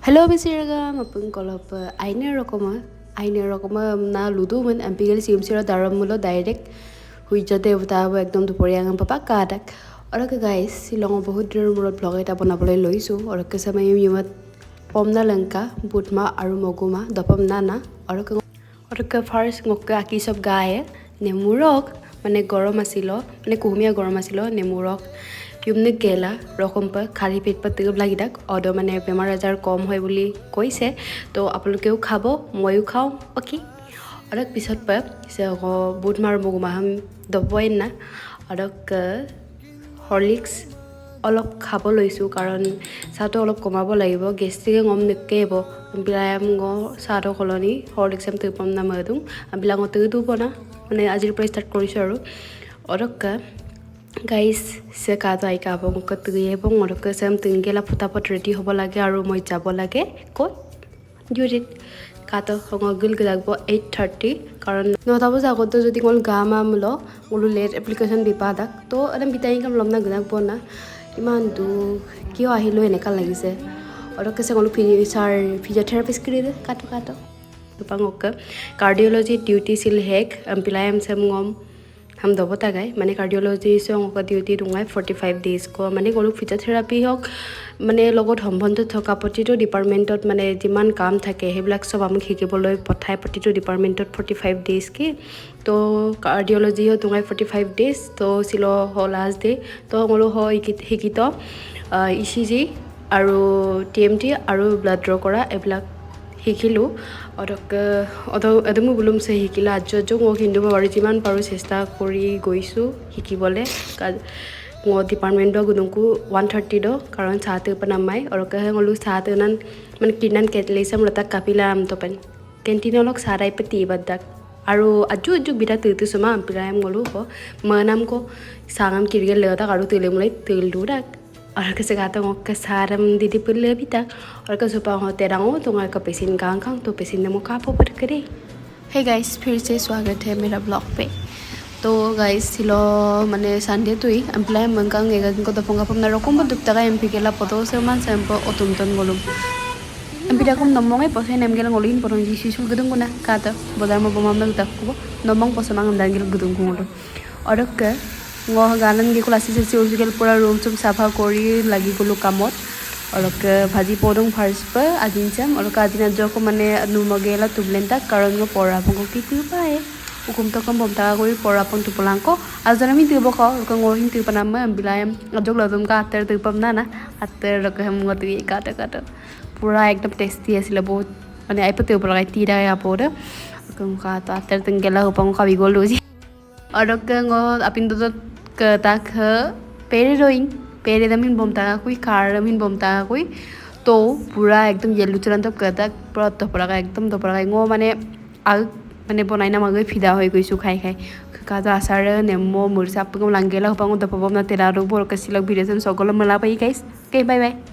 Halo bisiraga mapung kolop aina rokoma na ludu men ampigal simsira daram mulo direct huijate utabo ekdom duporiang papa kadak ora ka guys silong bahut dir murot vlog eta banabole loisu ora ka samay yumat pomna lanka butma aru moguma dopam nana ora ka first ngokka aki sob gaye nemurok মানে গরম আছিল মানে কুহুমিয়া গরম আছিল নেমুরক ইউমনে গেলা রকমপা খালি পেট পাতে লাগিদাক অদ মানে বেমাৰ আজাৰ কম হয় বুলি কৈছে তো আপোনালোকেও খাব ময়ো খাও ওকে আৰু পিছত পা বুধমাৰ মগুমাহাম দবই না আৰু হৰলিক্স অলপ খাব লৈছো কাৰণ চাহটো অলপ কমাব লাগিব গেষ্ট্ৰিকে গম নকেব বিলাম গ চাহটো কলনি হৰলিক্স এম তপম না মদুম বিলাঙতে দুবনা মানে আজিৰ পৰা ষ্টাৰ্ট কৰিছো আৰু অৰকা গাইস সে কাজা আইকা বং কতয়ে বং অৰকা সেম তিনগেলা ফুটাপট ৰেডি হ'ব লাগে আৰু মই যাব লাগে কত জুৰিত কাটো হঙগিল গলাগব 8:30 কাৰণ 9টা বজা আগতে যদি কোন গামা মুলো মুলো লেট এপ্লিকেশন দিপা দাক তো এম বিতাই কাম লমনা গলাগব না ইমান দু কিয় আহিলো এনেকা লাগিছে অৰকা সে কোন ফিজিওথেৰাপিষ্ট কৰি দে কাটো Pangok cardiology duty sil hek ampilayam samngom ham dobota gai mane cardiology song ka duty rungai 45 days ko mane golu physiotherapy hok mane logot hombonto thoka potito department ot mane jiman kam thake heblak sob amuk hikiboloi pothai potito department ot 45 days ki to cardiology ho tungai 45 days to silo ho last day to golu ho hikito ECG aru TMT aru blood draw kora eblak শিকিলো অদমু Blum সে শিকিলা আজ মই হিন্দু বাৰি যিমান পাৰো চেষ্টা কৰি গৈছো শিকিবলে মই ডিপাৰ্টমেন্ট গুনকু 130 দ কাৰণ সাতে পনামাই অৰকা হলু সাতে নান মানে কিনান কেটলিসাম লতা কাপিলা আম তপন কেন্টিনলক সাৰাই পতি বাদাক আৰু আজু বিটা তিতি সমা পিৰাম গলু ক মনাম ক সাগাম কিৰগে লতা আৰু তেলে মুলাই তেল দুৰাক और कैसे गाता हूँ के सारम दीदी पुल्ले भी तक और कैसे पाऊँ होते रहो तो मैं का पेशिन गांग तो पेशिन ने मुका पर करे हे गाइस फिर से स्वागत है मेरा ब्लॉग पे तो गाइस सिलो मने संडे तो ही एम्प्लॉय मंगांग एगन को तो पंगा पमना रकम बदुक तक एमपी के ला पतो से मान सैंपल ओतुमतन गोलुम एमपी दा कम नमंगे पसे नेम गेला गोलिन परन जी सिसुल गदुं गुना काता बजार म बमामना तक को नमंग पसमांग दांगिल गदुं गुंगो और के ngo ganan ge klasi se urgel pura room sum safa kori lagi gulu kamot olok bhaji podong first pa adin cham olok adina joko mane numagela tublenta karon ngo pora pongo ki tu pae ukum to kam bomta kori pora pon tu polangko azana mi tubo ko ko ngo hin tu panam bilayam ajok ladum ka ater tu pam na ater lok ham ngo tu kata pura ekdom tasty asila bahut mane ai pate upor lagai tira ya pora ko ka to ater tengela upang ka bigol ji olok ngo apin to tak pere roing pere damin bomta kui car damin bomta kui to pura ekdom yellow churan top kata pura to pura ekdom to pura ngo mane ag mane bonai na magai fida hoi goisu khai ka to asar nemo mursa pagam langela hopang to pabom na tela ro bor kasilak video sogolo mala pai guys okay bye bye